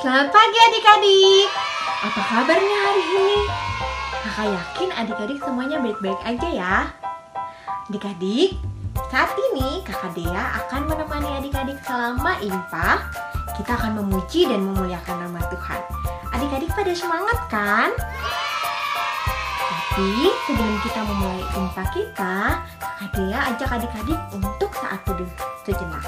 Selamat pagi adik-adik. Apa kabarnya hari ini? Kakak yakin adik-adik semuanya baik-baik aja ya. Adik-adik, saat ini Kakak Dea akan menemani adik-adik selama infak. Kita akan memuji dan memuliakan nama Tuhan. Adik-adik pada semangat kan? Tapi sebelum kita memulai infak kita, Kakak Dea ajak adik-adik untuk saat teduh sejenak.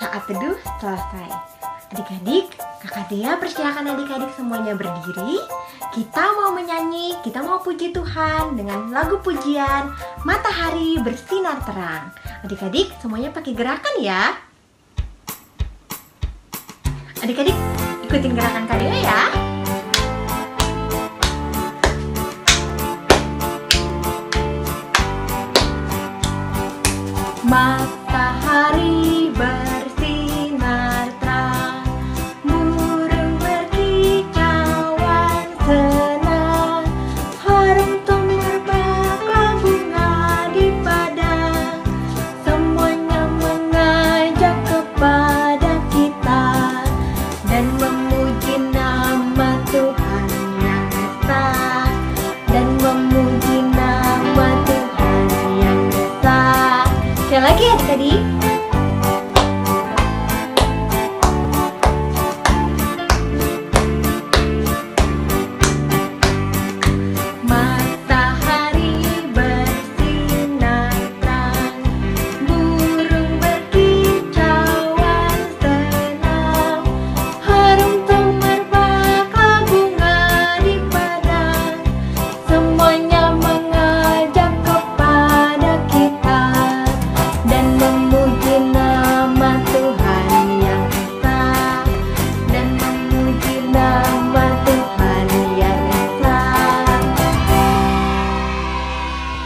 Saat teduh selesai. Adik-adik, Kakak Dea persilakan adik-adik semuanya berdiri. Kita mau menyanyi, kita mau puji Tuhan dengan lagu pujian Matahari Bersinar Terang. Adik-adik semuanya pakai gerakan ya. Adik-adik ikutin gerakan Kak Dea ya. Matahari bersinar terang, burung berkicauan senang, harum merbaklah bunga di padang, semuanya mengajak kepada kita dan memuji nama Tuhan yang esa, dan memuji nama Tuhan yang esa. Sekali lagi adik-adik. Matahari bersinar terang, burung berkicauan senang, harum merbaklah bunga di padang, semuanya mengajak kepada kita dan memuji nama Tuhan yang esa, dan memuji nama Tuhan yang esa.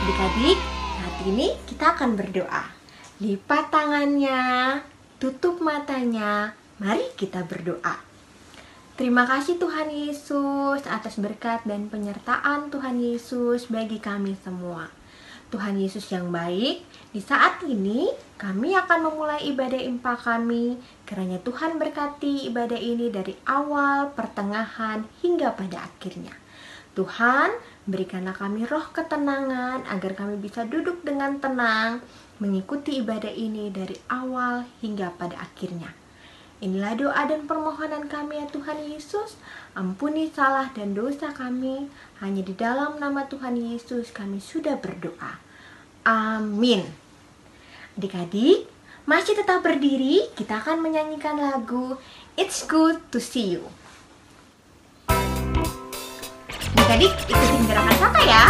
Adik-adik, saat ini kita akan berdoa. Lipat tangannya, tutup matanya, mari kita berdoa. Terima kasih Tuhan Yesus atas berkat dan penyertaan Tuhan Yesus bagi kami semua. Tuhan Yesus yang baik, di saat ini kami akan memulai ibadah infak kami. Kiranya Tuhan berkati ibadah ini dari awal, pertengahan, hingga pada akhirnya. Tuhan, berikanlah kami roh ketenangan agar kami bisa duduk dengan tenang, mengikuti ibadah ini dari awal hingga pada akhirnya. Inilah doa dan permohonan kami ya Tuhan Yesus. Ampuni salah dan dosa kami. Hanya di dalam nama Tuhan Yesus kami sudah berdoa. Amin. Adik-adik, masih tetap berdiri. Kita akan menyanyikan lagu It's Good to See You. Adik-adik ikutin gerakan kakak ya.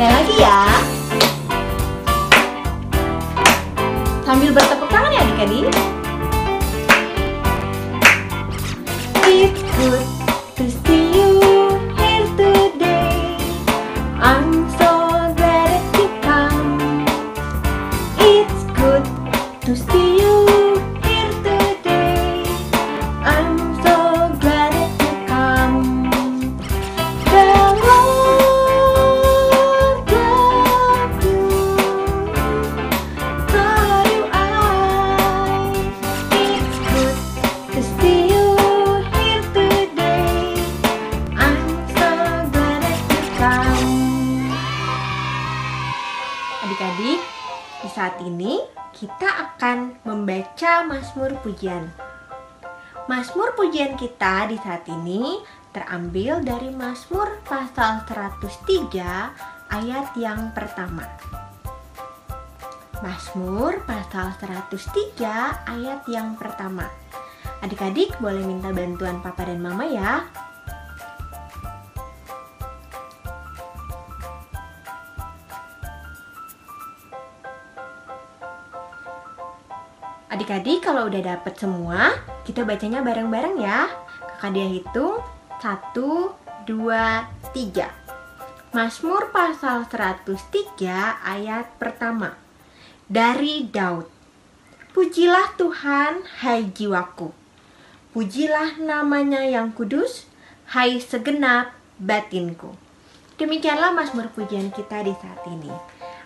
Sekali lagi ya. Sambil bertepuk tangan ya adik-adik. It's good to see you here today. I'm so glad that you come. It's good to see you here today. I'm so glad that you come. Adik-adik, di saat ini kita akan membaca Mazmur Pujian. Mazmur pujian kita di saat ini terambil dari Mazmur pasal 103 ayat yang pertama. Mazmur pasal 103 ayat yang pertama. Adik-adik boleh minta bantuan papa dan mama ya. Adik-adik kalau udah dapet semua, kita bacanya bareng-bareng ya. Kakak dia hitung 1, 2, 3. Mazmur pasal 103 ayat pertama. Dari Daud. Pujilah Tuhan, hai jiwaku. Pujilah namanya yang kudus, hai segenap batinku. Demikianlah Mazmur pujian kita di saat ini.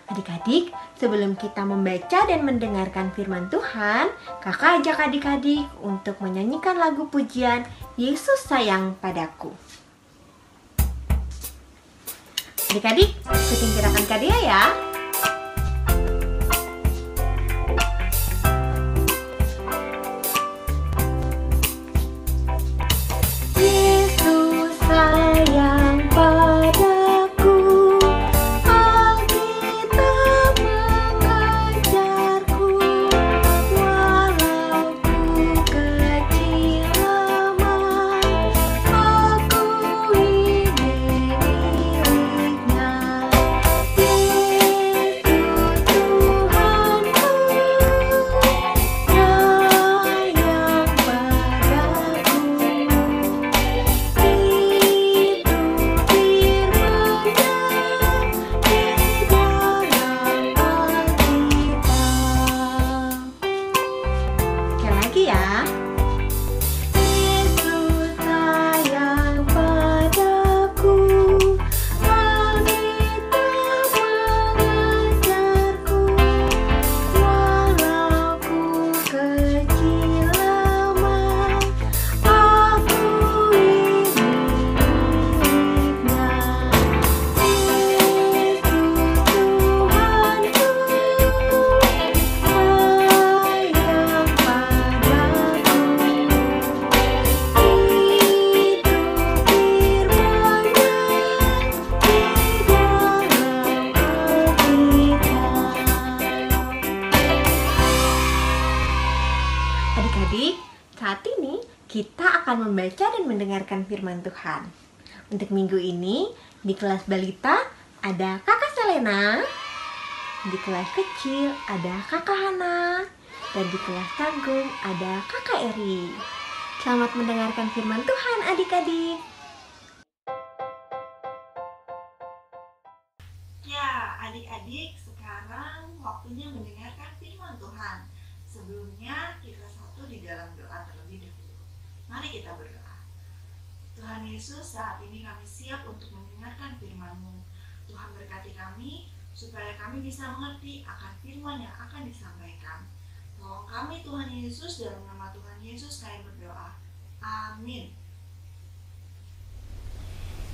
Adik-adik, sebelum kita membaca dan mendengarkan firman Tuhan, kakak ajak adik-adik untuk menyanyikan lagu pujian Yesus Sayang Padaku. Adik-adik, ikutin gerakan Kak Dea ya. Yesus sayang padaku, Alkitab mengajarku, walau ku kecil lemah, aku ini miliknya. Yesus Tuhanku, sayang padaku. Sekali lagi ya. Yesus sayang padaku, Alkitab mengajarku, walau ku kecil lemah, aku ini miliknya. Yesus Tuhanku, sayang padaku. Itu firman-Nya di dalam Alkitab. Adik-adik, saat ini kita akan membaca dan mendengarkan firman Tuhan. Untuk minggu ini, di kelas balita ada Kakak Selena, di kelas kecil ada Kakak Hana, dan di kelas tanggung ada Kakak Eri. Selamat mendengarkan firman Tuhan adik-adik. Ya, adik-adik, sekarang waktunya mendengarkan firman Tuhan. Sebelumnya, kita satu di dalam doa terlebih dahulu. Mari kita berdoa. Tuhan Yesus, saat ini kami siap untuk mendengarkan firman-Mu. Tuhan berkati kami, supaya kami bisa mengerti akan firman yang akan disampaikan. Tolong kami Tuhan Yesus, dalam nama Tuhan Yesus kami berdoa. Amin.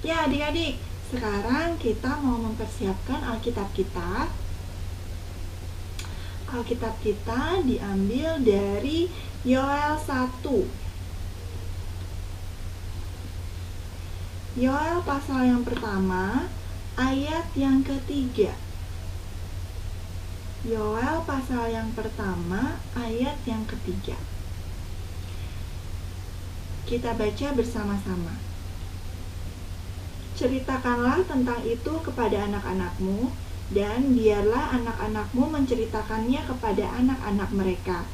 Ya adik-adik, sekarang kita mau mempersiapkan Alkitab kita. Alkitab kita diambil dari Yoel 1. Yoel pasal yang pertama, ayat yang ketiga. Yoel pasal yang pertama, ayat yang ketiga. Kita baca bersama-sama. Ceritakanlah tentang itu kepada anak-anakmu, dan biarlah anak-anakmu menceritakannya kepada anak-anak mereka,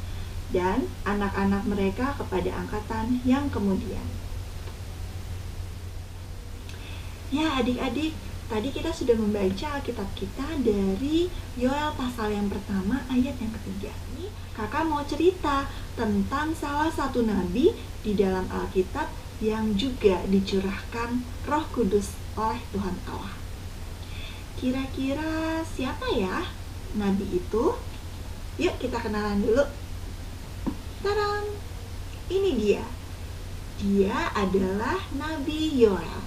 dan anak-anak mereka kepada angkatan yang kemudian. Ya adik-adik, tadi kita sudah membaca Alkitab kita dari Yoel pasal yang pertama ayat yang ketiga. Ini kakak mau cerita tentang salah satu nabi di dalam Alkitab yang juga dicurahkan Roh Kudus oleh Tuhan Allah. Kira-kira siapa ya nabi itu? Yuk kita kenalan dulu. Tadam! Ini dia. Dia adalah Nabi Yoel.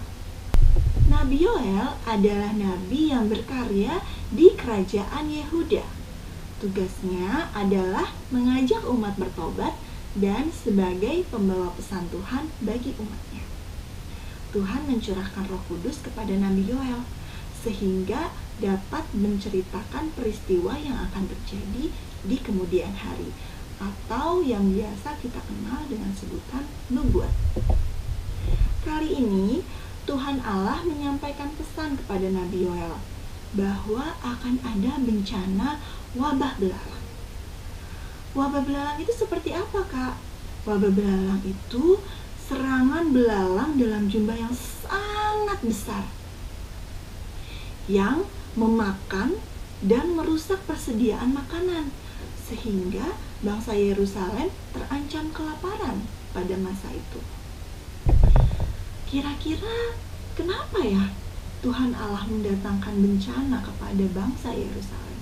Nabi Yoel adalah nabi yang berkarya di kerajaan Yehuda. Tugasnya adalah mengajak umat bertobat dan sebagai pembawa pesan Tuhan bagi umatnya. Tuhan mencurahkan Roh Kudus kepada Nabi Yoel sehingga dapat menceritakan peristiwa yang akan terjadi di kemudian hari, atau yang biasa kita kenal dengan sebutan nubuat. Kali ini Tuhan Allah menyampaikan pesan kepada Nabi Yoel bahwa akan ada bencana wabah belalang. Wabah belalang itu seperti apa, Kak? Wabah belalang itu serangan belalang dalam jumlah yang sangat besar yang memakan dan merusak persediaan makanan, sehingga bangsa Yerusalem terancam kelaparan pada masa itu. Kira-kira kenapa ya Tuhan Allah mendatangkan bencana kepada bangsa Yerusalem?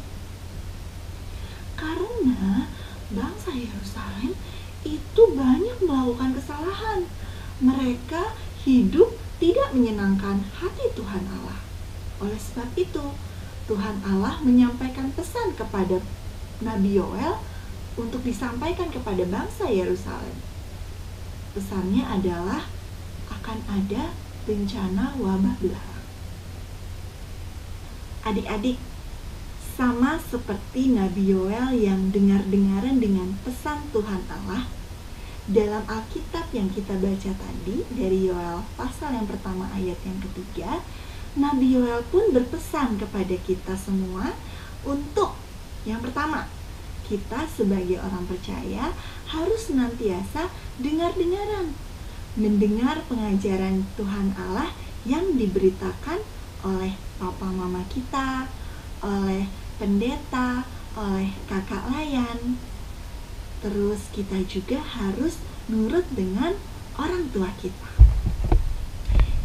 Karena bangsa Yerusalem itu banyak melakukan kesalahan. Mereka hidup tidak menyenangkan hati Tuhan Allah. Oleh sebab itu, Tuhan Allah menyampaikan pesan kepada Nabi Yoel untuk disampaikan kepada bangsa Yerusalem. Pesannya adalah akan ada bencana wabah belalang. Adik-adik, sama seperti Nabi Yoel yang dengar-dengaran dengan pesan Tuhan Allah, dalam Alkitab yang kita baca tadi dari Yoel pasal yang pertama ayat yang ketiga, Nabi Yoel pun berpesan kepada kita semua untuk yang pertama, kita sebagai orang percaya harus senantiasa dengar-dengaran, mendengar pengajaran Tuhan Allah yang diberitakan oleh papa mama kita, oleh pendeta, oleh kakak layan. Terus kita juga harus nurut dengan orang tua kita.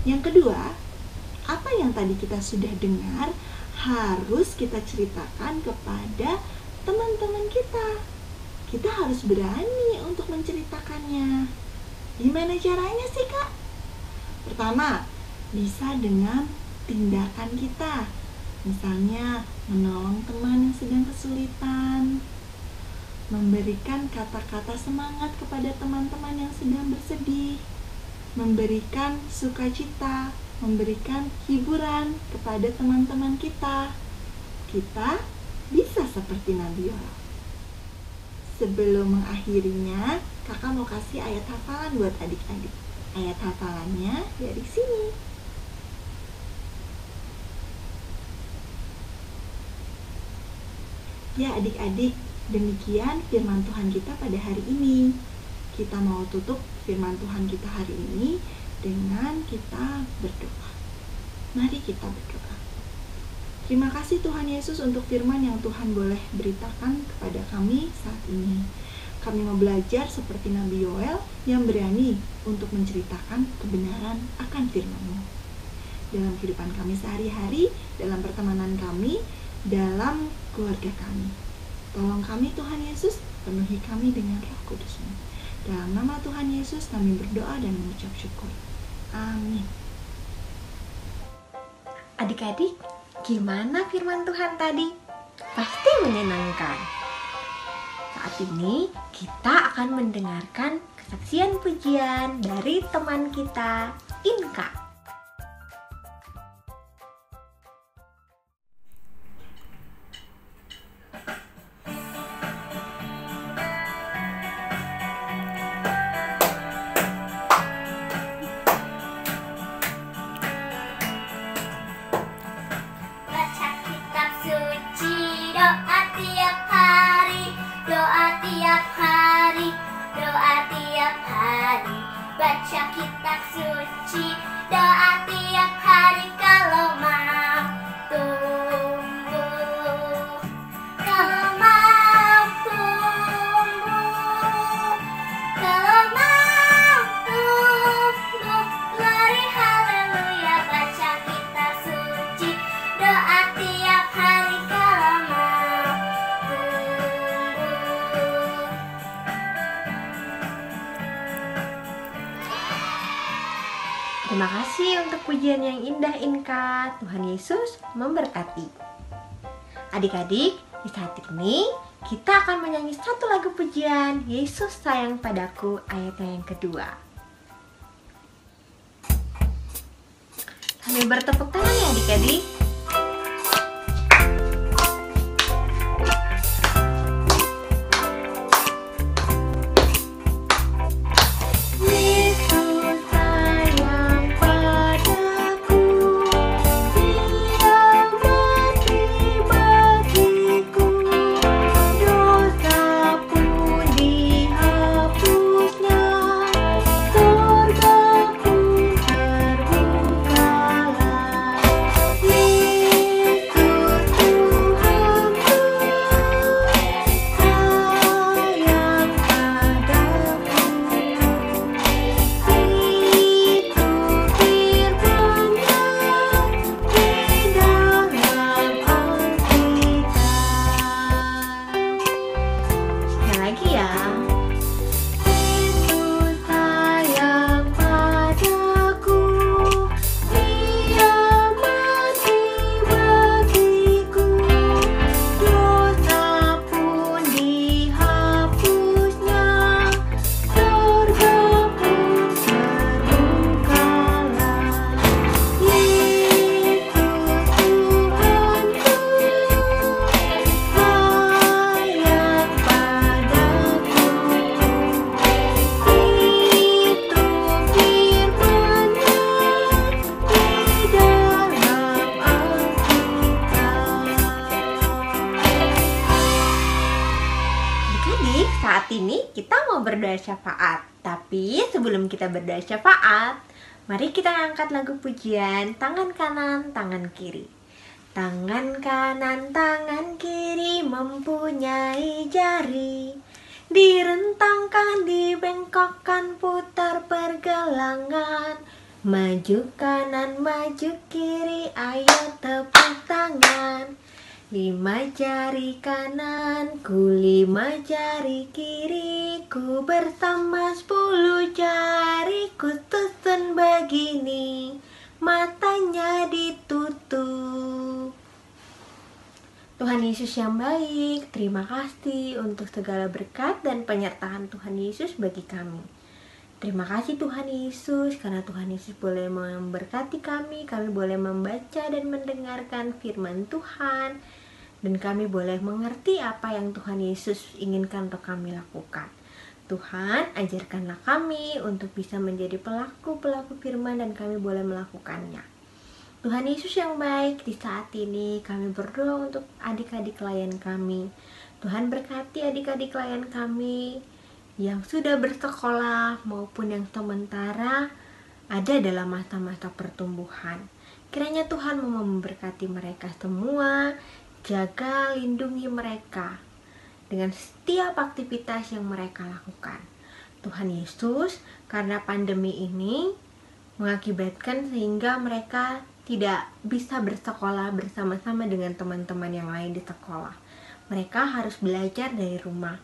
Yang kedua, apa yang tadi kita sudah dengar harus kita ceritakan kepada teman-teman kita. Kita harus berani untuk menceritakannya. Gimana caranya sih, Kak? Pertama, bisa dengan tindakan kita. Misalnya, menolong teman yang sedang kesulitan, memberikan kata-kata semangat kepada teman-teman yang sedang bersedih, memberikan sukacita, memberikan hiburan kepada teman-teman kita. Kita bisa seperti Nabi Yoel. Sebelum mengakhirinya, kakak mau kasih ayat hafalan buat adik-adik. Ayat hafalannya dari sini. Ya adik-adik, demikian firman Tuhan kita pada hari ini. Kita mau tutup firman Tuhan kita hari ini dengan kita berdoa. Mari kita berdoa. Terima kasih Tuhan Yesus untuk firman yang Tuhan boleh beritakan kepada kami saat ini. Kami mau belajar seperti Nabi Yoel yang berani untuk menceritakan kebenaran akan firman-Mu. Dalam kehidupan kami sehari-hari, dalam pertemanan kami, dalam keluarga kami. Tolong kami Tuhan Yesus, penuhi kami dengan Roh Kudus-Mu. Dalam nama Tuhan Yesus kami berdoa dan mengucap syukur. Amin. Adik-adik, gimana firman Tuhan tadi? Pasti menyenangkan. Saat ini kita akan mendengarkan kesaksian pujian dari teman kita, Inka. Baca kitab suci, doa tiap hari kalau mau tumbuh, kalau mau tumbuh, kalau mau tumbuh, glory haleluya. Baca kitab suci, doa tiap hari kalau mau tumbuh. Terima kasih untuk pujian yang indah, Inka. Tuhan Yesus memberkati. Adik-adik, di saat ini kita akan menyanyi satu lagu pujian, Yesus sayang padaku, ayatnya yang kedua. Sambil bertepuk tangan ya adik-adik. Saat ini kita mau berdoa syafaat. Tapi sebelum kita berdoa syafaat, mari kita angkat lagu pujian tangan kanan, tangan kiri. Tangan kanan, tangan kiri mempunyai jari, direntangkan, dibengkokkan, putar pergelangan. Maju kanan, maju kiri, ayo tepuk tangan. 5 jari kananku, 5 jari kiriku, bersama 10 jariku susun begini, matanya ditutup. Tuhan Yesus yang baik, terima kasih untuk segala berkat dan penyertaan Tuhan Yesus bagi kami. Terima kasih Tuhan Yesus, karena Tuhan Yesus boleh memberkati kami boleh membaca dan mendengarkan firman Tuhan, dan kami boleh mengerti apa yang Tuhan Yesus inginkan untuk kami lakukan. Tuhan, ajarkanlah kami untuk bisa menjadi pelaku-pelaku firman dan kami boleh melakukannya. Tuhan Yesus yang baik, di saat ini kami berdoa untuk adik-adik klien kami. Tuhan berkati adik-adik klien kami yang sudah bersekolah maupun yang sementara ada dalam masa-masa pertumbuhan. Kiranya Tuhan mau memberkati mereka semua, jaga, lindungi mereka dengan setiap aktivitas yang mereka lakukan. Tuhan Yesus, karena pandemi ini mengakibatkan sehingga mereka tidak bisa bersekolah bersama-sama dengan teman-teman yang lain di sekolah. Mereka harus belajar dari rumah.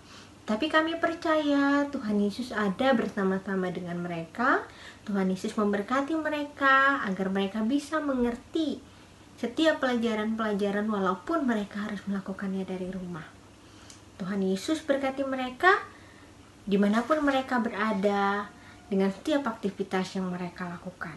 Tapi kami percaya Tuhan Yesus ada bersama-sama dengan mereka. Tuhan Yesus memberkati mereka agar mereka bisa mengerti setiap pelajaran-pelajaran walaupun mereka harus melakukannya dari rumah. Tuhan Yesus berkati mereka dimanapun mereka berada dengan setiap aktivitas yang mereka lakukan.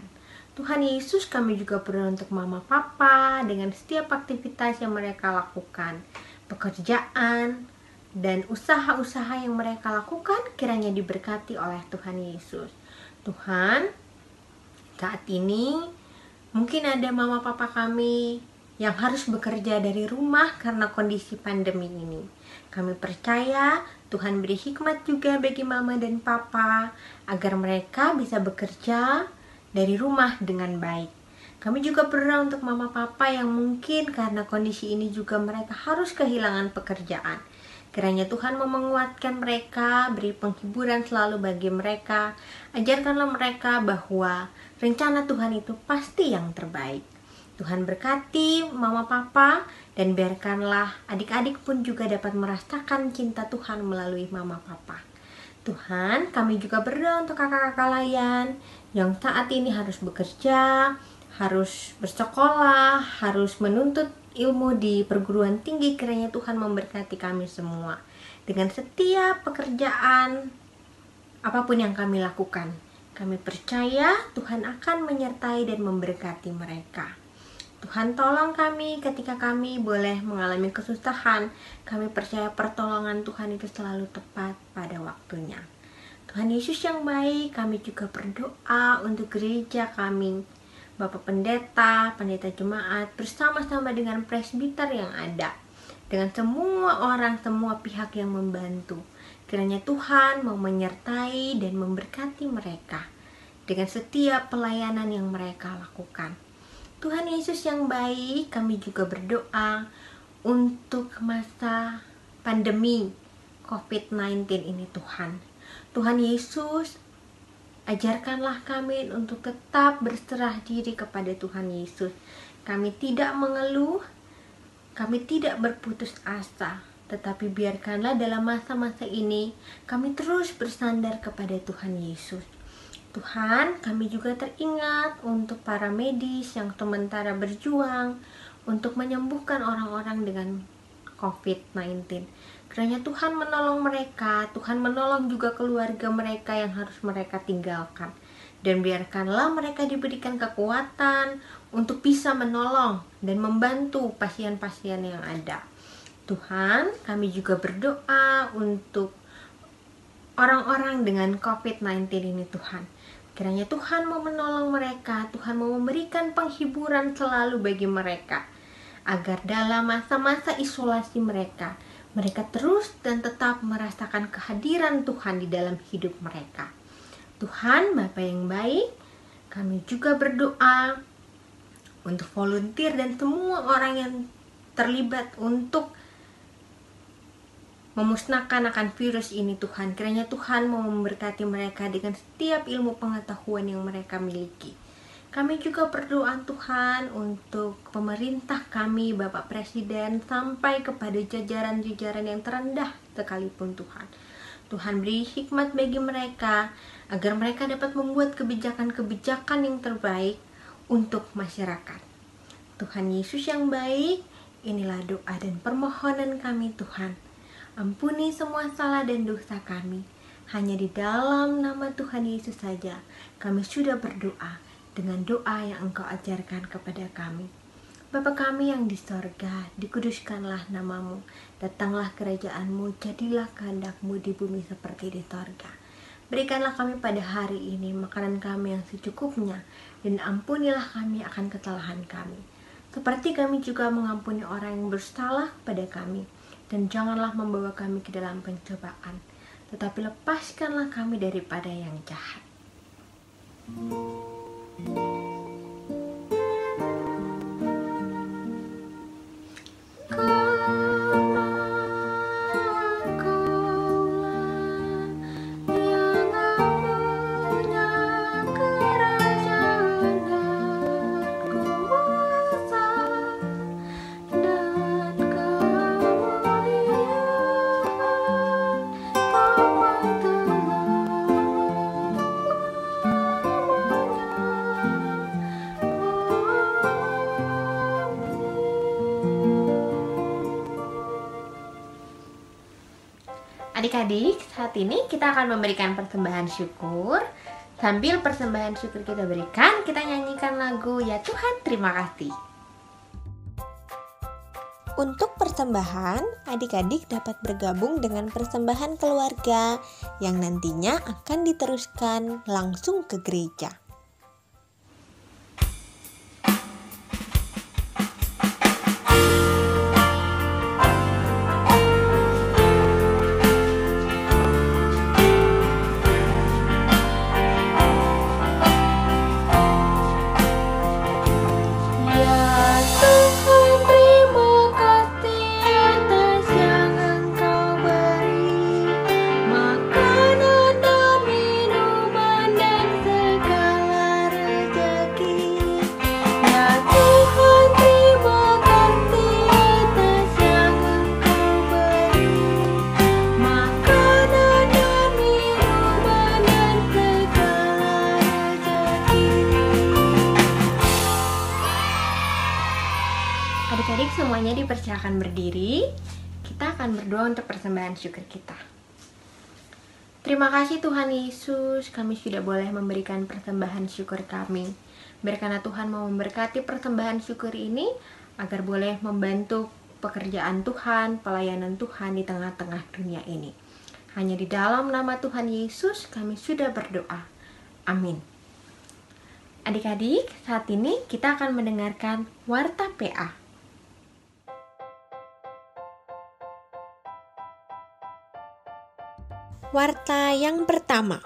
Tuhan Yesus, kami juga berdoa untuk mama papa dengan setiap aktivitas yang mereka lakukan, pekerjaan dan usaha-usaha yang mereka lakukan kiranya diberkati oleh Tuhan Yesus. Tuhan, saat ini mungkin ada mama papa kami yang harus bekerja dari rumah karena kondisi pandemi ini. Kami percaya Tuhan beri hikmat juga bagi mama dan papa agar mereka bisa bekerja dari rumah dengan baik. Kami juga berdoa untuk mama papa yang mungkin karena kondisi ini juga mereka harus kehilangan pekerjaan. Kiranya Tuhan mau menguatkan mereka, beri penghiburan selalu bagi mereka. Ajarkanlah mereka bahwa rencana Tuhan itu pasti yang terbaik. Tuhan berkati mama papa dan biarkanlah adik-adik pun juga dapat merasakan cinta Tuhan melalui mama papa. Tuhan, kami juga berdoa untuk kakak-kakak layan yang saat ini harus bekerja, harus bersekolah, harus menuntut ilmu di perguruan tinggi. Kiranya Tuhan memberkati kami semua dengan setiap pekerjaan apapun yang kami lakukan. Kami percaya Tuhan akan menyertai dan memberkati mereka. Tuhan tolong kami ketika kami boleh mengalami kesusahan. Kami percaya pertolongan Tuhan itu selalu tepat pada waktunya. Tuhan Yesus yang baik, kami juga berdoa untuk gereja kami, Bapak Pendeta, Pendeta Jemaat, bersama-sama dengan presbiter yang ada, dengan semua orang, semua pihak yang membantu. Kiranya Tuhan mau menyertai dan memberkati mereka dengan setiap pelayanan yang mereka lakukan. Tuhan Yesus yang baik, kami juga berdoa untuk masa pandemi COVID-19 ini Tuhan. Tuhan Yesus, ajarkanlah kami untuk tetap berserah diri kepada Tuhan Yesus. Kami tidak mengeluh, kami tidak berputus asa, tetapi biarkanlah dalam masa-masa ini kami terus bersandar kepada Tuhan Yesus. Tuhan, kami juga teringat untuk para medis yang sementara berjuang untuk menyembuhkan orang-orang dengan COVID-19. Kiranya Tuhan menolong mereka, Tuhan menolong juga keluarga mereka yang harus mereka tinggalkan. Dan biarkanlah mereka diberikan kekuatan untuk bisa menolong dan membantu pasien-pasien yang ada. Tuhan, kami juga berdoa untuk orang-orang dengan COVID-19 ini Tuhan. Kiranya Tuhan mau menolong mereka, Tuhan mau memberikan penghiburan selalu bagi mereka, agar dalam masa-masa isolasi mereka terus dan tetap merasakan kehadiran Tuhan di dalam hidup mereka. Tuhan, Bapa yang baik, kami juga berdoa untuk volunteer dan semua orang yang terlibat untuk memusnahkan akan virus ini Tuhan. Kiranya Tuhan mau memberkati mereka dengan setiap ilmu pengetahuan yang mereka miliki. Kami juga berdoa Tuhan untuk pemerintah kami, Bapak Presiden, sampai kepada jajaran-jajaran yang terendah sekalipun Tuhan. Tuhan beri hikmat bagi mereka, agar mereka dapat membuat kebijakan-kebijakan yang terbaik untuk masyarakat. Tuhan Yesus yang baik, inilah doa dan permohonan kami Tuhan. Ampuni semua salah dan dosa kami. Hanya di dalam nama Tuhan Yesus saja kami sudah berdoa dengan doa yang Engkau ajarkan kepada kami. Bapa kami yang di sorga, dikuduskanlah namamu. Datanglah kerajaan-Mu, jadilah kehendak-Mu di bumi seperti di sorga. Berikanlah kami pada hari ini makanan kami yang secukupnya, dan ampunilah kami akan kesalahan kami, seperti kami juga mengampuni orang yang bersalah pada kami. Dan janganlah membawa kami ke dalam pencobaan, tetapi lepaskanlah kami daripada yang jahat. Adik-adik, saat ini kita akan memberikan persembahan syukur. Sambil persembahan syukur kita berikan, kita nyanyikan lagu Ya Tuhan Terima Kasih. Untuk persembahan, adik-adik dapat bergabung dengan persembahan keluarga yang nantinya akan diteruskan langsung ke gereja. Adik-adik semuanya dipersilakan berdiri. Kita akan berdoa untuk persembahan syukur kita. Terima kasih Tuhan Yesus, kami sudah boleh memberikan persembahan syukur kami. Berkenan Tuhan mau memberkati persembahan syukur ini agar boleh membantu pekerjaan Tuhan, pelayanan Tuhan di tengah-tengah dunia ini. Hanya di dalam nama Tuhan Yesus kami sudah berdoa. Amin. Adik-adik, saat ini kita akan mendengarkan Warta PA. Warta yang pertama,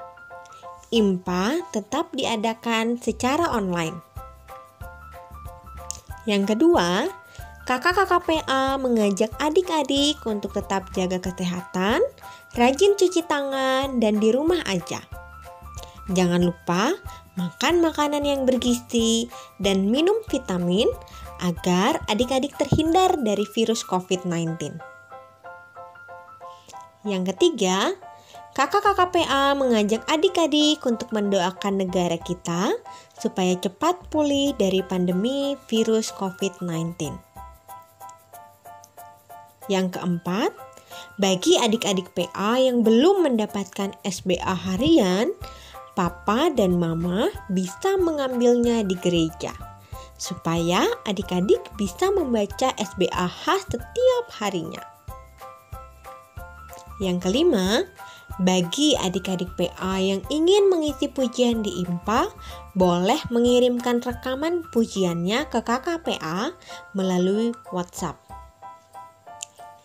IMPA tetap diadakan secara online. Yang kedua, kakak-kakak PA mengajak adik-adik untuk tetap jaga kesehatan, rajin cuci tangan, dan di rumah aja. Jangan lupa makan makanan yang bergizi dan minum vitamin agar adik-adik terhindar dari virus COVID-19. Yang ketiga, kakak-kakak PA mengajak adik-adik untuk mendoakan negara kita supaya cepat pulih dari pandemi virus COVID-19. Yang keempat, bagi adik-adik PA yang belum mendapatkan SBA harian, Papa dan Mama bisa mengambilnya di gereja supaya adik-adik bisa membaca SBA khas setiap harinya. Yang kelima, bagi adik-adik PA yang ingin mengisi pujian di IMPA, boleh mengirimkan rekaman pujiannya ke kakak PA melalui WhatsApp.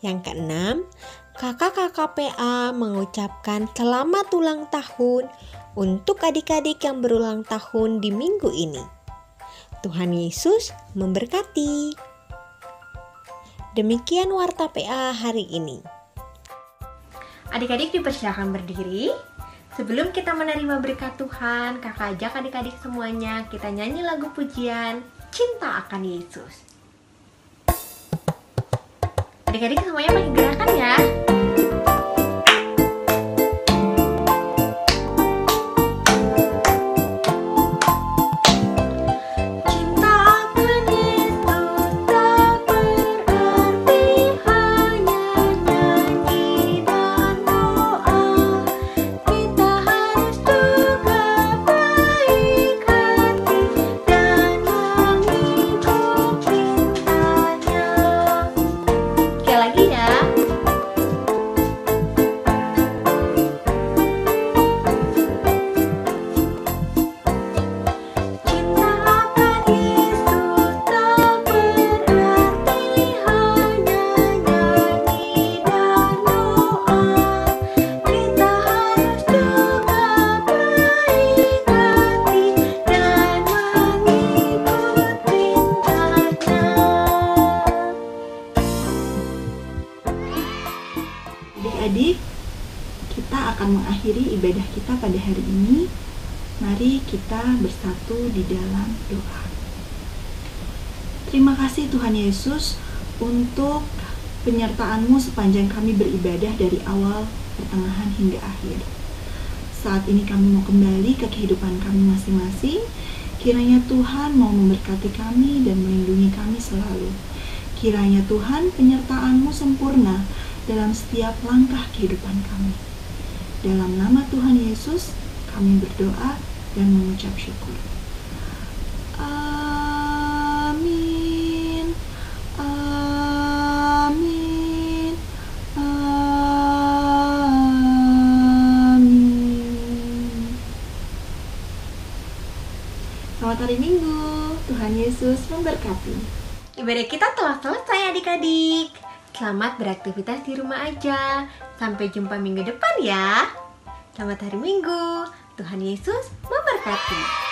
Yang keenam, kakak-kakak PA mengucapkan selamat ulang tahun untuk adik-adik yang berulang tahun di minggu ini. Tuhan Yesus memberkati. Demikian Warta PA hari ini. Adik-adik dipersilakan berdiri. Sebelum kita menerima berkat Tuhan, kakak ajak adik-adik semuanya kita nyanyi lagu pujian Cinta Akan Yesus. Adik-adik semuanya pakai gerakan ya. Adik-adik, kita akan mengakhiri ibadah kita pada hari ini. Mari kita bersatu di dalam doa. Terima kasih Tuhan Yesus untuk penyertaan-Mu sepanjang kami beribadah dari awal, pertengahan hingga akhir. Saat ini kami mau kembali ke kehidupan kami masing-masing. Kiranya Tuhan mau memberkati kami dan melindungi kami selalu. Kiranya Tuhan penyertaan-Mu sempurna dalam setiap langkah kehidupan kami. Dalam nama Tuhan Yesus, kami berdoa dan mengucap syukur. Amin. Amin. Amin. Selamat hari Minggu. Tuhan Yesus memberkati. Ibadah kita telah selesai adik-adik. Selamat beraktivitas di rumah aja. Sampai jumpa minggu depan ya. Selamat hari Minggu. Tuhan Yesus memberkati.